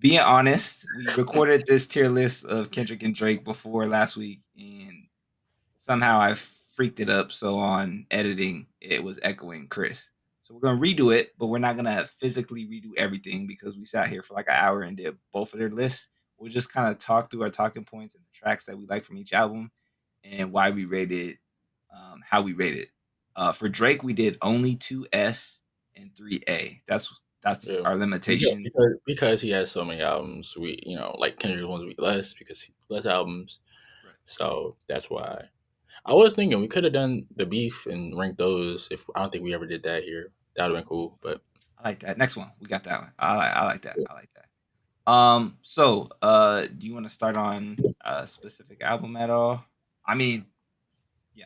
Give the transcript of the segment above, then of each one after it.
being honest, we recorded this tier list of Kendrick and Drake before last week, and somehow I freaked it up. So on editing, it was echoing Chris. So we're gonna redo it, but we're not gonna physically redo everything because we sat here for like an hour and did both of their lists. We'll just kind of talk through our talking points and the tracks that we like from each album and why we rated, how we rated. For Drake, we did only 2S and 3A. That's Yeah. our limitation. Because he has so many albums, we like Kendrick wants to be less because he less albums. Right. So that's why. I was thinking we could have done the beef and ranked those. If I don't think we ever did that here, that would have been cool. But I like that. Next one, we got that one. I like that. I like that. So do you want to start on a specific album at all? I mean, yeah.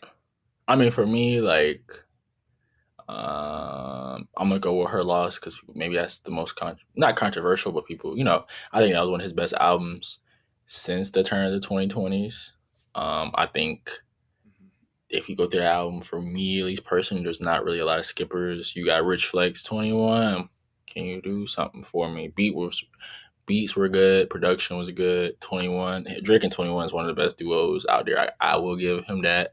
I mean, for me, like, I'm gonna go with Her Loss because maybe that's the most not controversial, but people, I think that was one of his best albums since the turn of the 2020s. I think Mhm. if you go through the album, for me at least personally, there's not really a lot of skippers. You got Rich Flex 21. Can you do something for me? Beats were good, production was good. 21, Drake and 21 is one of the best duos out there. I will give him that.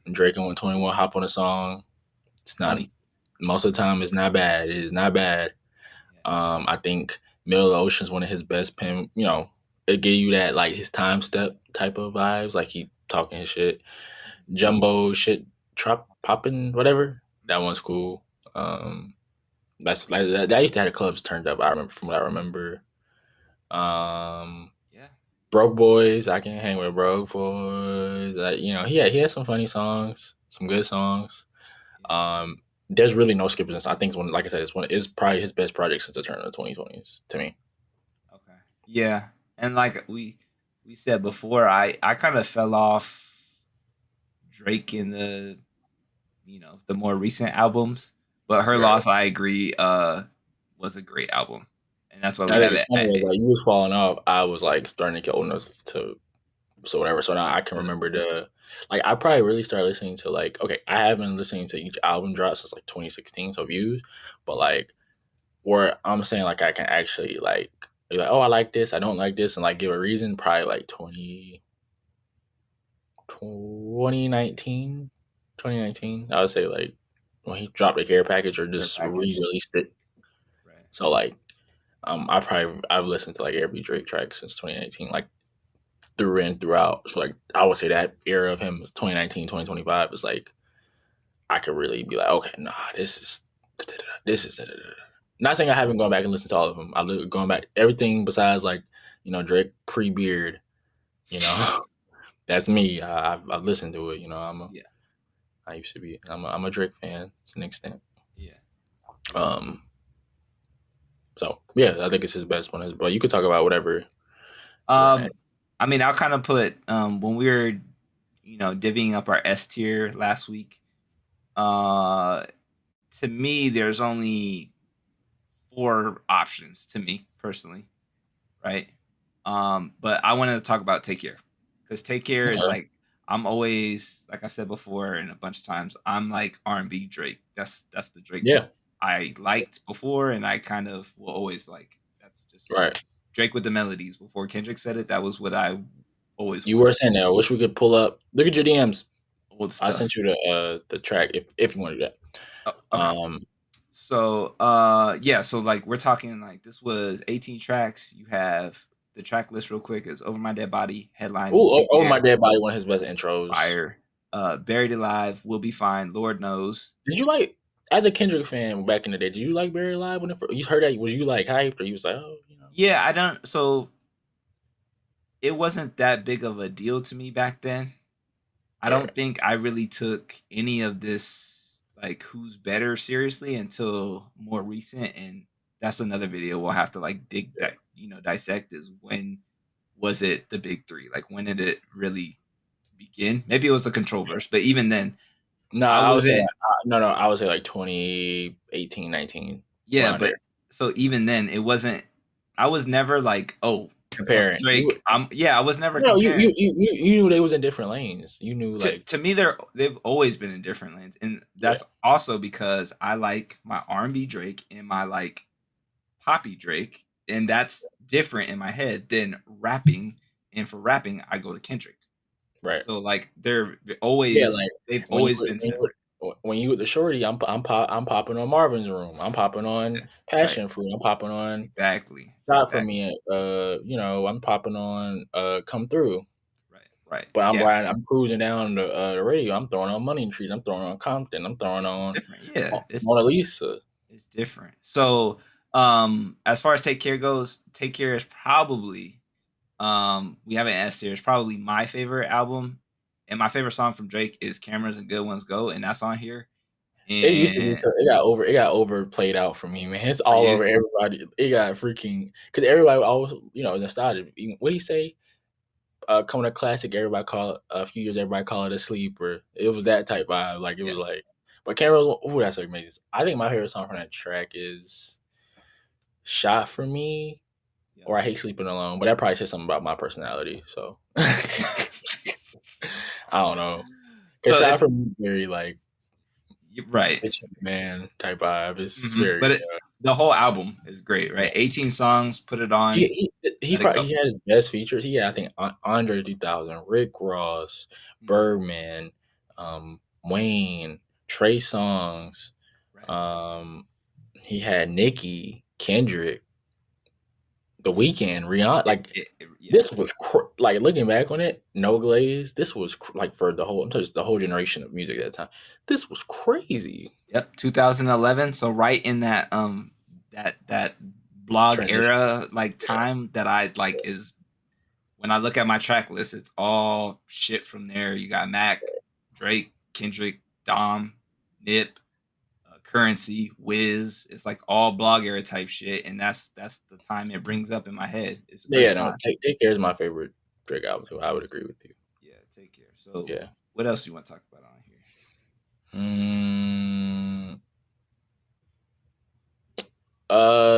When Drake and 21 hop on a song, it's not Funny. most of the time. It's not bad. It is not bad. Yeah. I think Middle of the Ocean is one of his best pen. It gave you that like his time step type of vibes, like he talking his shit. Jumbo shit, trap popping, whatever. That one's cool. That's like that used to have the clubs turned up. I remember from what I remember. Yeah. Broke Boys, I can hang with Broke Boys. He had some funny songs, some good songs. There's really no skippers. I think it's one, like I said, it's probably his best project since the turn of the 2020s to me. Okay. Yeah. And like we said before, I kind of fell off Drake in the more recent albums, but Her Right. Loss, I agree, was a great album. And that's why we I think have it's it funny. Like you was falling off, I was like starting to get old enough to so whatever. So now I can remember I probably really started listening to I haven't been listening to each album drop since like 2016, so views, but like where I'm saying like I can actually like be like, oh, I like this, I don't like this, and like give a reason. Probably like 2019, 2019. I would say like when he dropped the care package or Care just package. re-released it. Right. So like I've listened to like every Drake track since 2019, like through and throughout. So like I would say that era of him, 2019, 2025, is like I could really be like, okay, nah, this is not saying I haven't gone back and listened to all of them. Going back everything besides like Drake pre-beard. That's me. I've listened to it. Yeah. I used to be. I'm a Drake fan to an extent. Yeah. Um. So yeah, I think it's his best one. But you could talk about whatever you want to. I mean, I'll kind of put when we were, divvying up our S tier last week. To me, there's only 4 options to me personally, right? But I wanted to talk about Take Care because Take Care is like I'm always like I said before and a bunch of times I'm like R&B Drake. That's the Drake Yeah. I liked before and I kind of will always like. That's just Right. Drake with the melodies. Before Kendrick said it, that was what I always You wanted. were saying that. I wish we could pull up. Look at your DMs. Old I stuff. sent you the track if you want to do that. Oh, okay. So yeah, so like we're talking like this was 18 tracks. You have the track list real quick is Over My Dead Body, Headlines, Oh, Take Over My Care, Dead Body, one of his best intros. Fire, Buried Alive, We'll Be Fine, Lord Knows. Did you like, as a Kendrick fan back in the day, did you like Buried Alive when you heard that? Was you like hyped or you was like, oh, Yeah, I don't so it wasn't that big of a deal to me back then. I Right. don't think I really took any of this like who's better seriously until more recent and that's another video we'll have to like dig that, dissect is when was it the big 3? Like when did it really begin? Maybe it was the Control verse, but even then No, I I would say wasn't no, I would say like 2018, 19 yeah, around but there. so even then it wasn't I was never like, "Oh, fuck Comparing, Drake." I was never no, comparing. you knew they was in different lanes. You knew like To me, they've always been in different lanes, and yeah, that's also because I like my R&B Drake and my like poppy Drake, and that's different in my head than rapping. And for rapping, I go to Kendrick. Right. So like Yeah, like they've when you always been separate. when you with the shorty, I'm popping on Marvin's Room. I'm popping on Yeah, right. Passion Fruit. I'm popping on Exactly. Shot for Exactly. Me. I'm popping on Come Through. Right. Right. But I'm Yeah. riding, I'm cruising down the radio. I'm throwing on Money Trees. I'm throwing on Compton. I'm throwing It's just on different. Yeah. Mona Lisa. It's different. So as far as Take Care goes, Take Care is probably we have an S tier. It's probably my favorite album. And my favorite song from Drake is Cameras and Good Ones Go, and that's on here. It used to be And so it got overplayed out for me, man. It's for all you, over everybody. It got freaking because everybody always nostalgia. What do you say? Coming a classic, everybody call it a few years. Everybody call it a sleeper. It was that type vibe. Like it yeah, was like, but Cameron, oh, that's amazing. I think my favorite song from that track is "Shot for Me" yeah. or "I Hate Sleeping Alone." But that probably says something about my personality. So I don't know. Cause So "Shot it's for Me" is very like right. bitch man type vibe. It's Mhm. very. But the whole album is great, right? 18 songs, put it on, He let it probably go. he had his best features. He had I think Andre 3000, Rick Ross, Mhm. Birdman, Wayne, Trey Songz. Right. He had Nicki, Kendrick, The Weeknd, Rihanna. Like Yeah. this was like looking back on it, No Glaze. This was like for the whole just the whole generation of music at that time. This was crazy. Yep, 2011. So right in that that blog Transition. era like Yeah. time that I like is when I look at my track list, it's all shit from there. You got Mac, Drake, Kendrick, Dom, Nip, Currency, Wiz. It's like all blog era type shit, and that's the time it brings up in my head. It's a Yeah, great no, time. Take Care is my favorite Drake album too. I would agree with you. Yeah, Take Care. So Yeah. what else do you want to talk about on here? Mm,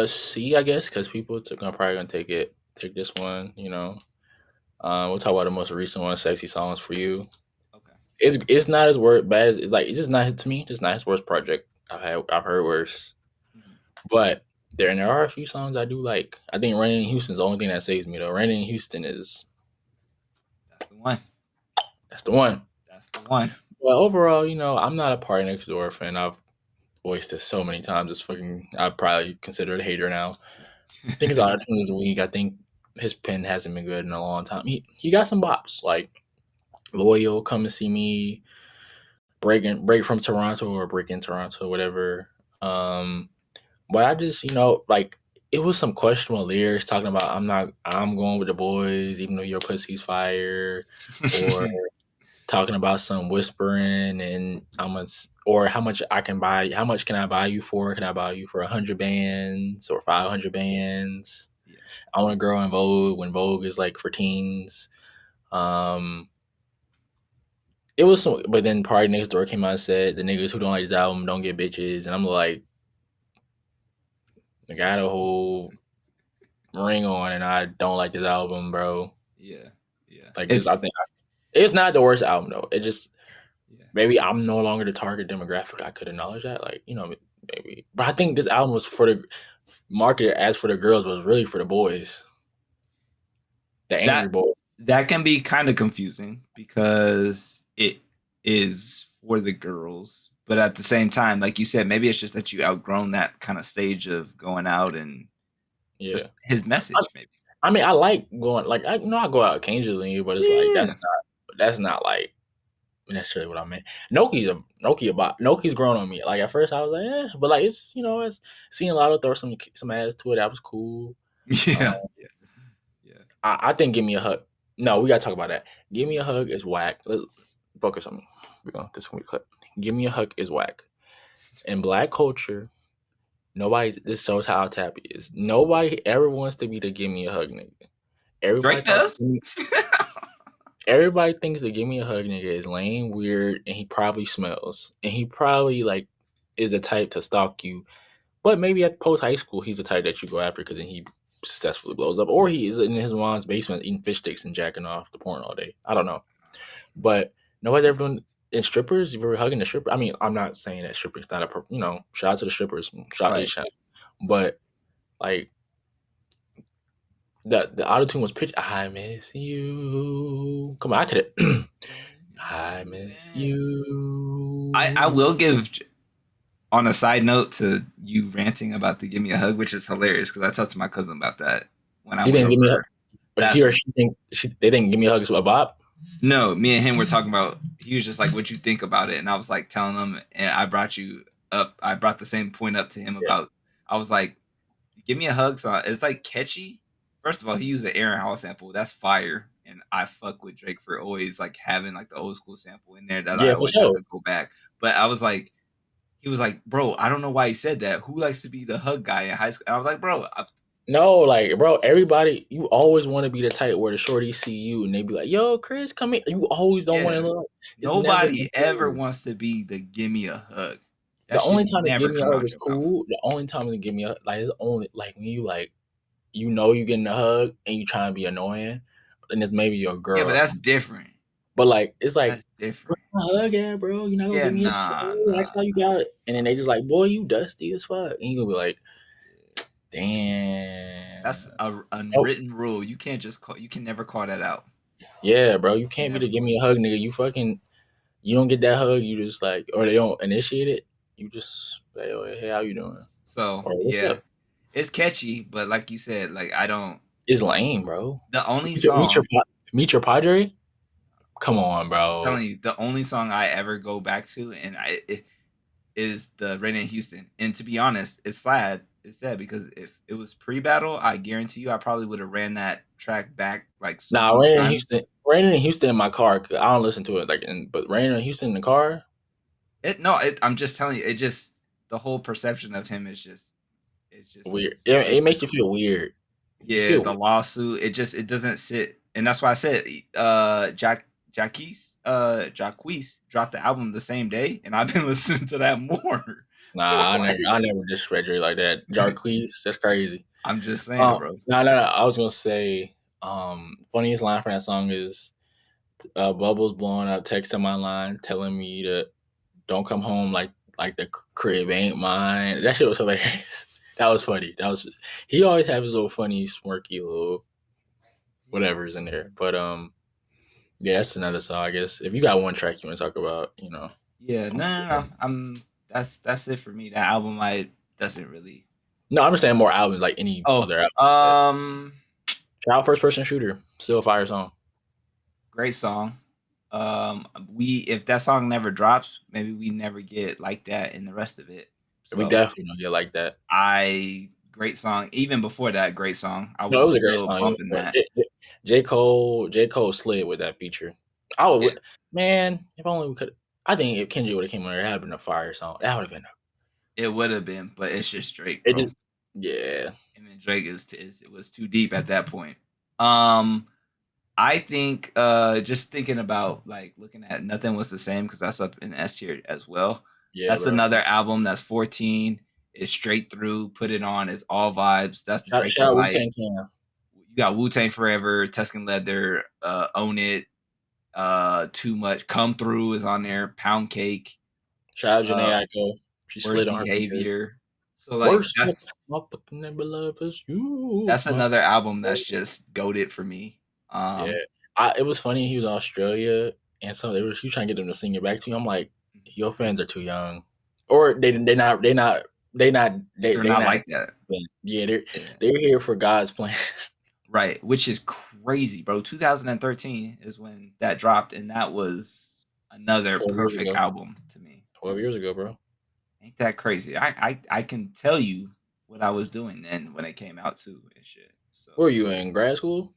C, I guess, because people are probably gonna take this one. We'll talk about the most recent one, "Sexy Songs for You." Okay. It's not as bad as it's like it's just not to me. Just not his worst project. I've heard worse, Mhm. but there are a few songs I do like. I think "Raining in Houston" is the only thing that saves me though. "Raining in Houston" is That's the one. that's the one. That's the one. But overall, I'm not a Party Next Door fan. I've voiced this so many times. It's fucking. I probably consider it a hater now. I think his auto-tune is weak. I think his pen hasn't been good in a long time. He got some bops like "Loyal," "Come and See Me," break from Toronto or "Break in Toronto," whatever. But I just like it was some questionable lyrics talking about I'm going with the boys even though your pussy's fire, or talking about some whispering and or how much can I buy you for? Can I buy you for 100 bands or 500 bands? Yeah. I want a girl in Vogue when Vogue is like for teens. Um, it was some, but then Party Next Door came out and said the niggas who don't like this album don't get bitches, and I'm like, I got a whole ring on, and I don't like this album, bro. Yeah. Yeah. Like this, It's I think it's not the worst album though. It just yeah. maybe I'm no longer the target demographic. I could acknowledge that, like maybe, but I think this album was for the marketed as for the girls, was really for the boys, the angry That boys. that can be kind of confusing because it is for the girls, but at the same time, like you said, maybe it's just that you outgrown that kind of stage of going out and Yeah. just his message, maybe. I mean, I like going like I go out occasionally, but it's like Yeah. that's not like necessarily what I meant. Noki's grown on me. Like at first I was like, but like it's seeing Lotto throw some ass to it. That was cool. Um, Yeah. Yeah. Yeah. I think "Give Me a Hug." No, we gotta talk about that. "Give Me a Hug" is whack. Focus on me. We're going this one we clip. "Give Me a Hug" is whack. In Black culture, this shows how tappy is. Nobody ever wants to be the "Give Me a Hug" nigga. Everybody Drake thought does. everybody thinks the "Give Me a Hug" nigga is lame, weird, and he probably smells. And he probably like is the type to stalk you. But maybe at post high school, he's the type that you go after because then he successfully blows up. Or he is in his mom's basement eating fish sticks and jacking off the porn all day. I don't know. But nobody's ever been in strippers. You ever hugging the stripper? I mean, I'm not saying that strippers not shout out to the strippers, shout out to Right. H. But like The auto tune was pitch. I miss you. Come on, I could have. I miss you. I will give on a side note to you ranting about the give me a hug, which is hilarious because I talked to my cousin about that when I He went didn't give me a. over But he last or week. she think they didn't give me a hug with Bob. No, me and him were talking about. He was just like, "What you think about it?" And I was like telling him, and I brought you up. I brought the same point up to him Yeah. about. I was like, "Give me a hug song." It's like catchy. First of all, he used the Aaron Hall sample. That's fire, and I fuck with Drake for always like having like the old school sample in there that I Yeah, for always have sure. to go back. But I was like, he was like, "Bro, I don't know why he said that. Who likes to be the hug guy in high school?" And I was like, "Bro, No, like, bro, everybody, you always want to be the type where the shorties see you and they be like, "Yo, Chris, come here." You always don't want to yeah." look. It's never Nobody ever you. wants to be the give me a hug. That The only should time they never give me a come hug out is your mouth. cool. The only time they give me a like it's only like when you like you know you getting a hug and you trying to be annoying, and it's maybe your Yeah, girl but or that's something. different. But like it's like That's where different. my hug at, bro? You're not gonna Yeah, give me a nah, hug. That's nah. how you got it. And then they just like, boy, you dusty as fuck. And you gonna be like, Yeah. That's damn. a Nope. unwritten rule. You can't just call. You can never call that out. Yeah, bro. You can't be Never the give call me a that hug, out. nigga. You don't get that hug, you just like, or they don't initiate it. You just say, "Oh, hey, how you doing?" So Or what's yeah, up? it's catchy, but like you said, like I don't. It's lame, bro. The only Meet your song meet your padre. Come on, I'm bro. telling you, the only song I ever go back to, and it is the Rain in Houston. And to be honest, it's sad. It's sad because if it was pre-battle, I guarantee you, I probably would have ran that track back like so Nah, many times. Raining in Houston in my car. 'Cause I don't listen to it but Raining in Houston in the car, I'm just telling you, it just the whole perception of him is just, it's just, weird. it's It makes just you feel weird. You yeah, feel the weird. lawsuit. It doesn't sit, and that's why I said Jacquees dropped the album the same day, and I've been listening to that more. Nah, I never disrespect Drake like that. Jarqueeze, that's crazy. I'm just saying, bro. No. I was gonna say, funniest line from that song is bubbles blowing up, text on my line telling me to don't come home like the crib ain't mine. That shit was hilarious. That was funny. He always have his little funny, smirky little whatever's in there. But yeah, that's another song. I guess if you got one track you want to talk about, Yeah, I'm no, no, cool. no. That's it for me. That album, I doesn't really. No, I'm just saying more albums like any Oh, other albums. Child first person shooter, still a fire song. great song. We if that song never drops, maybe we never get like that in the rest of it. We So definitely don't get like that. great song. Even before that, great song. I No, it was was a great still song. bumping But that. J. Cole slid with that feature. I Yeah, would, man. If only we could. I think if Kendrick would have came on there, it had been a fire song. That would have been. it would have been, but it's just Drake, It bro. just, yeah. And then Drake it was too deep at that point. Um, I think just thinking about like looking at Nothing Was the Same because that's up in S tier as well. Yeah, That's bro. another album that's 14. It's straight through, put it on, it's all vibes. That's the Drake I Shout out Wu like. Tang Clan. You got Wu Tang Forever, Tuscan Leather, Own It, Too Much, Come Through is on there, Pound Cake, Shout out uh, Janae Aiko. She Worst slid on her features. Behavior. So like Worst my fucking never love is you. that's another album that's just goaded for me. Yeah. Um, It was funny. He was in Australia, and he was trying to get them to sing it back to you. I'm like, your fans are too young, or they're they not not. like that. Yeah, Yeah. they're here for God's plan. Right, which is crazy, bro. 2013 is when that dropped, and that was another 12 years perfect ago. album to me. 12 years ago, bro. Ain't that crazy? I can tell you what I was doing then when it came out too and shit. So Were you in grad school?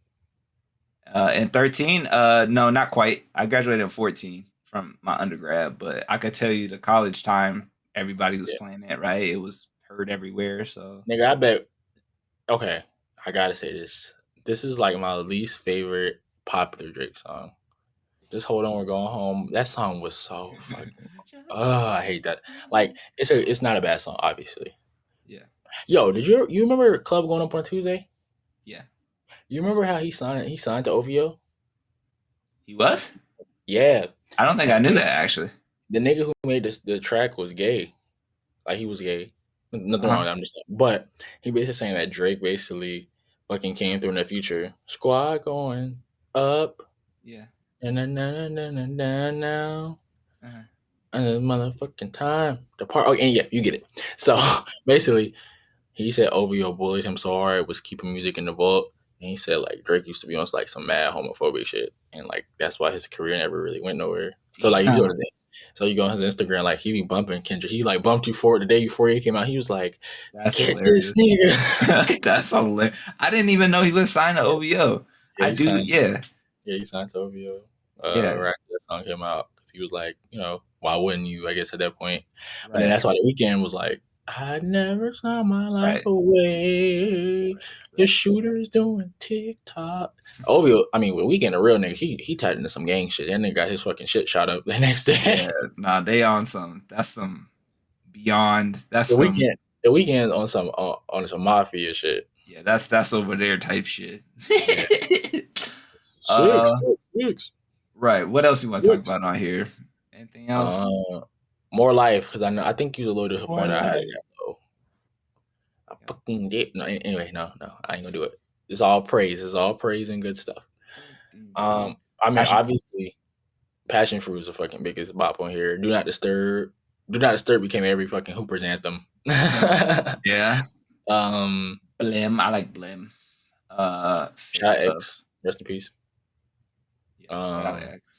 in 13, no, not quite. I graduated in 14 from my undergrad, but I could tell you the college time, everybody was Yeah, playing it, right? It was heard everywhere. So nigga. I bet. Okay, I gotta say this. This is like my least favorite popular Drake song. Just hold on, we're going home. That song was so fucking. just Oh, I hate that. Like it's not a bad song, obviously. yeah, Yo, you remember Club going up on Tuesday? yeah. You remember how he signed to OVO? He was? Yeah. I don't think I knew that actually. The nigga who made the track was gay. Like he was gay. Nothing wrong Uh-huh. with that. I'm just saying. But he basically saying that Drake basically fucking came through in the future. Squad going up. Yeah. And now. Uh-huh. Motherfucking time. The part. Oh, and yeah, you get it. So basically, he said OVO bullied him so hard, was keeping music in the vault. And he said like Drake used to be on like some mad homophobic shit, and like that's why his career never really went nowhere. So like you go to Damn. his Instagram, like he be bumping Kendrick. He like bumped you for it the day before he came out. He was like, That's "Get this hilarious. nigga." That's hilarious. I didn't even know he was signed to OVO. Yeah, I he do. signed. Yeah. Yeah, he signed to OVO. Yeah. Right after that song came out, because he was like, why wouldn't you? I guess at that point, but then Right. that's why the weekend was like, I never saw my life Right. away. The shooter's doing TikTok. OVO, I mean, with Weekend, a real nigga, he tied into some gang shit. That nigga got his fucking shit shot up the next day. Yeah. Nah, they on some. That's some beyond. That's the some. weekend, the weekend on some mafia shit. Yeah. That's over there type shit. Yeah. uh. Six. Right. What else you want to talk about on here? Anything else? More life, because I think he was a little disappointed. I had Life. that though. I fucking did. No, anyway, no, I ain't gonna do it. It's all praise. It's all praise and good stuff. I mean, obviously, Passion Fruit is the fucking biggest bop on here. Do Not Disturb. Do Not Disturb became every fucking Hooper's anthem. Yeah. Blim. I like Blim. Shot X. Rest in peace. Yeah, Shot X.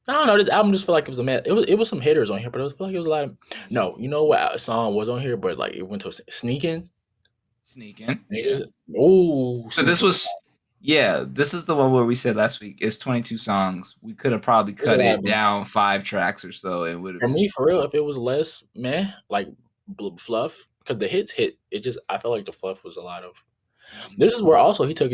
I don't know. This album just felt like it was a mess. It was some hitters on here, but it felt like it was a lot of. No, you know what song was on here, but like it went to Sneaking. Yeah. Oh, so this was. Yeah, this is the one where we said last week it's 22 songs. We could have probably cut it down 5 tracks or so. It would have been. For me, for real, if it was less, like fluff, because the hits hit. It just I felt like the fluff was a lot of. This is where also he took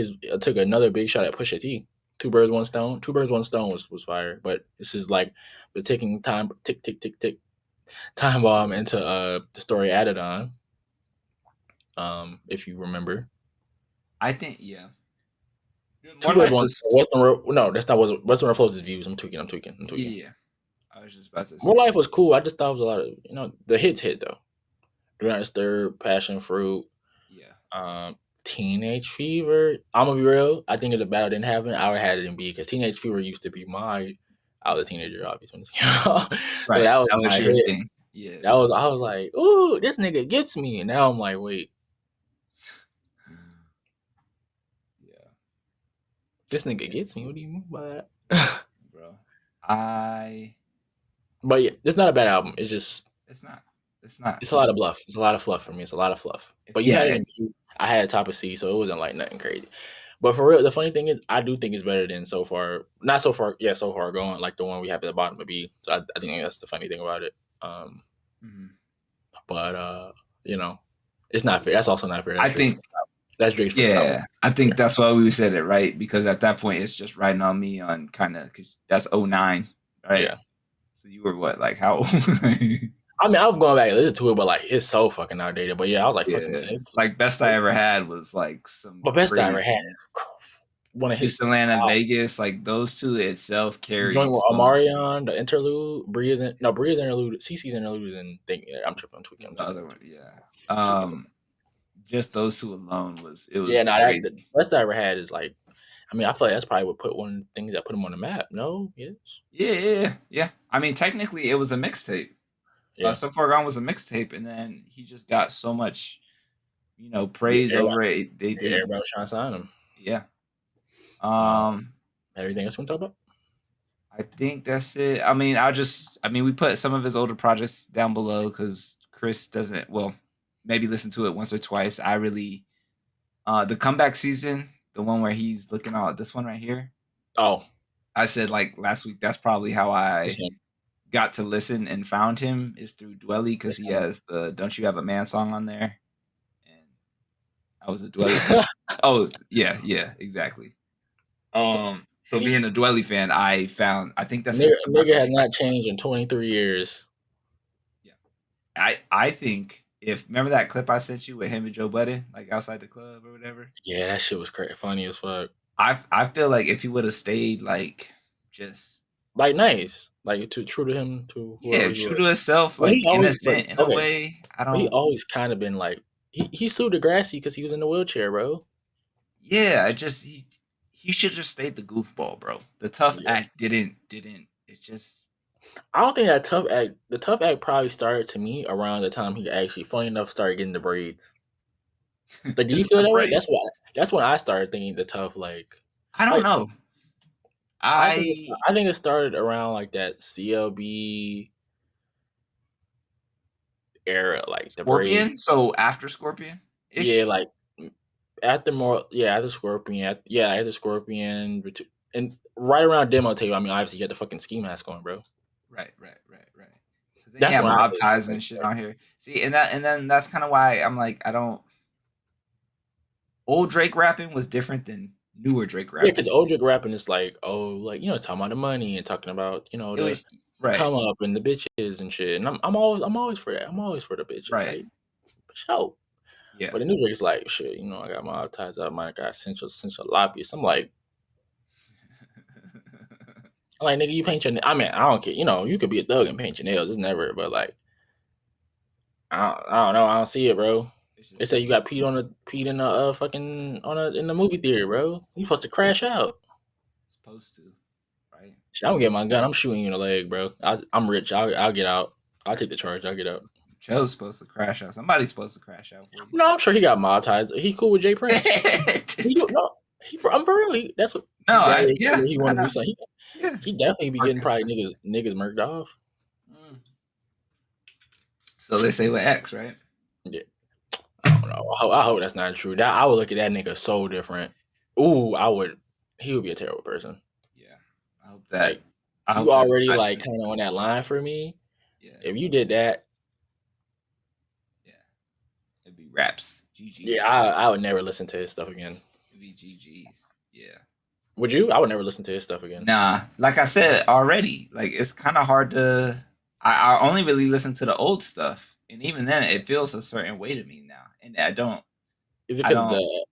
another big shot at Pusha T. Two birds, one stone. Two birds, one stone was fire. But this is like the ticking time, tick, tick, tick, tick, time bomb into the story added on. If you remember, I think yeah. Two birds, one Western Road. No, that's not Western Road flows his views. I'm tweaking. Yeah, I was just about to say. More Life was cool. I just thought it was a lot of the hits hit though. Do Not Disturb, Passion Fruit. Yeah. Teenage Fever. I'm gonna be real. I think if the battle didn't happen, I would have had it in B because Teenage Fever used to be I was a teenager, obviously. So right. that was my your hit. thing. Yeah. I was like, ooh, this nigga gets me. And now I'm like, wait. Yeah. This nigga gets me. What do you mean by that? Bro. But yeah, it's not a bad album. It's just It's not. It's a lot of bluff. It's a lot of fluff for me. It's a lot of fluff. But you had it in B. I had it top of C, so it wasn't like nothing crazy. But for real, the funny thing is, I do think it's better than so far. Not so far, yeah, so far going, like the one we have at the bottom of B. So I think that's the funny thing about it. But it's not fair. That's also not fair. I think that's Drake's first album. Yeah, I think that's why we said it, right? Because at that point, it's just riding on me on kind of because that's 09, right? Yeah. So you were what, like how old? I mean, I was going back and listen to it, but like it's so fucking outdated. But yeah, I was like fucking 6. Like Best I Ever Had was like some. But Best I Ever Had one of his Atlanta, Vegas, like those two itself carried. Joint with Omarion, the interlude, Bria's interlude, CC's interlude, and I'm tripping, I'm tweaking. The other one, yeah. Just those two alone was crazy. The Best I Ever Had is like, I mean, I feel like that's probably what put one of the things that put him on the map. No, yes, yeah. I mean, technically, it was a mixtape. Yeah. So Far Gone was a mixtape, and then he just got so much, praise over it. Everybody was trying to sign him. Yeah. Everything else we want to talk about? I think that's it. I mean, we put some of his older projects down below because Chris doesn't. Well, maybe listen to it once or twice. I really, the comeback season, the one where he's looking at this one right here. Oh, I said like last week. That's probably how I got to listen and found him is through Dwelly because he has the "Don't You Have a Man" song on there, and I was a Dwelly fan. Oh yeah, exactly. So being a Dwelly fan, I think that's nigga has not changed in 23 years. Yeah, I think remember that clip I sent you with him and Joe Budden, like outside the club or whatever. Yeah, that shit was crazy, funny as fuck. I feel like if he would have stayed like just like nice, like true to him, true to himself, like innocent in a way. He always kind of been like He sued Degrassi because he was in the wheelchair, bro. Yeah, he should just stayed the goofball, bro. The tough Yeah. act didn't. It just I don't think that tough act. The tough act probably started to me around the time he actually, funny enough, started getting the braids. Like, do you feel the that way? braid. That's when I started thinking the tough I don't like know. I I think it started around like that CLB era, like the braids. Scorpion. So after Scorpion Yeah, ish. like after more, yeah, after Scorpion, after Scorpion, and right around demo tape. I mean, obviously you had the fucking ski mask on, bro. Right. Because then he That's had when I mob think ties and shit on here. See, and then that's kind of why I'm like, I don't. Old Drake rapping was different than newer Drake yeah, because rapping. old Drake rapping is like, oh, like talking about the money and talking about It the was right, come up and the bitches and shit. And I'm always for that. I'm always for the bitches, right, like for sure. yeah. But the new Drake's like, shit, I got my ties up, I got central lobbyists. I'm like, nigga, you paint your. I mean, I don't care. You could be a thug and paint your nails. It's never, but like, I don't know. I don't see it, bro. It's They just say you different. got peed in the fucking in the movie theater, bro. You supposed to crash out. Supposed to, right? Shit, I'm gonna get my gun. I'm shooting you in the leg, bro. I'm rich. I'll get out. I'll take the charge. I'll get out. Joe's supposed to crash out. Somebody's supposed to crash out for you. No, I'm sure he got mob ties. He cool with Jay Prince. He do no. I'm for real. That's what No, he got here. yeah, He I wanted to be know. something. Yeah, He definitely be getting Marcus. probably niggas murked off. Mm. So they say with X, right? Yeah. I don't know. I hope that's not true. That I would look at that nigga so different. Ooh, I would. He would be a terrible person. Yeah, I hope that. Like I you hope that's already not like true. kind of on that line for me. Yeah, If you did that, yeah. It'd be raps, yeah, GGs. I would never listen to his stuff again. It'd be GGs. Yeah. Would you? I would never listen to his stuff again. Nah, like I said already, like it's kind of hard to. I only really listen to the old stuff, and even then, it feels a certain way to me now, and I don't. Is it I because don't.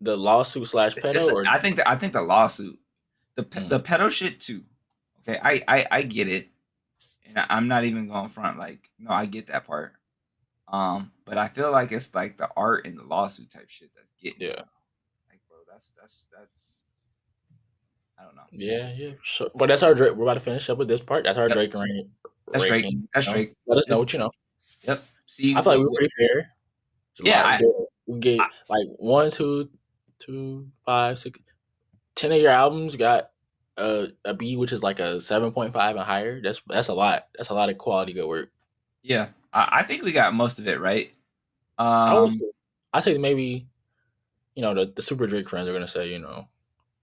the lawsuit slash It's. pedo or? I think the lawsuit, Mm, the pedo shit too. Okay, I get it, and I'm not even going front. Like, no, I get that part. But I feel like it's like the art and the lawsuit type shit that's getting to yeah, me. Like, bro, that's. I don't know. yeah. Sure. But that's our Drake. We're about to finish up with this part. That's our Yep, Drake that's Drake. ranking. That's Drake. Let us know This. what you know. Yep. See I feel like we were what pretty fair. It's a yeah, lot. We gave I like 1, 2, 2, 5, 6, 10 of your albums got a B, which is like a 7.5 and higher. That's a lot. That's a lot of quality good work. yeah, I think we got most of it right. I would Um, say, I think maybe the Super Drake friends are gonna say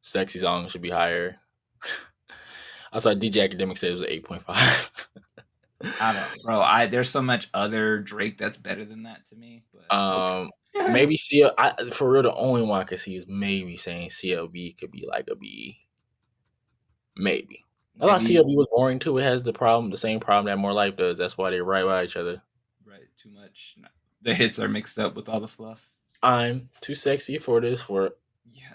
sexy songs should be higher. I saw DJ Academic say it was 8.5. I don't, bro. I There's so much other Drake that's better than that to me. But okay, Maybe for real the only one I could see is maybe saying CLB could be like a B. Maybe. I thought maybe CLB was boring too. It has the same problem that More Life does. That's why they right by each other. right too much. No, the hits are mixed up with all the fluff. I'm too sexy for this. For Yeah.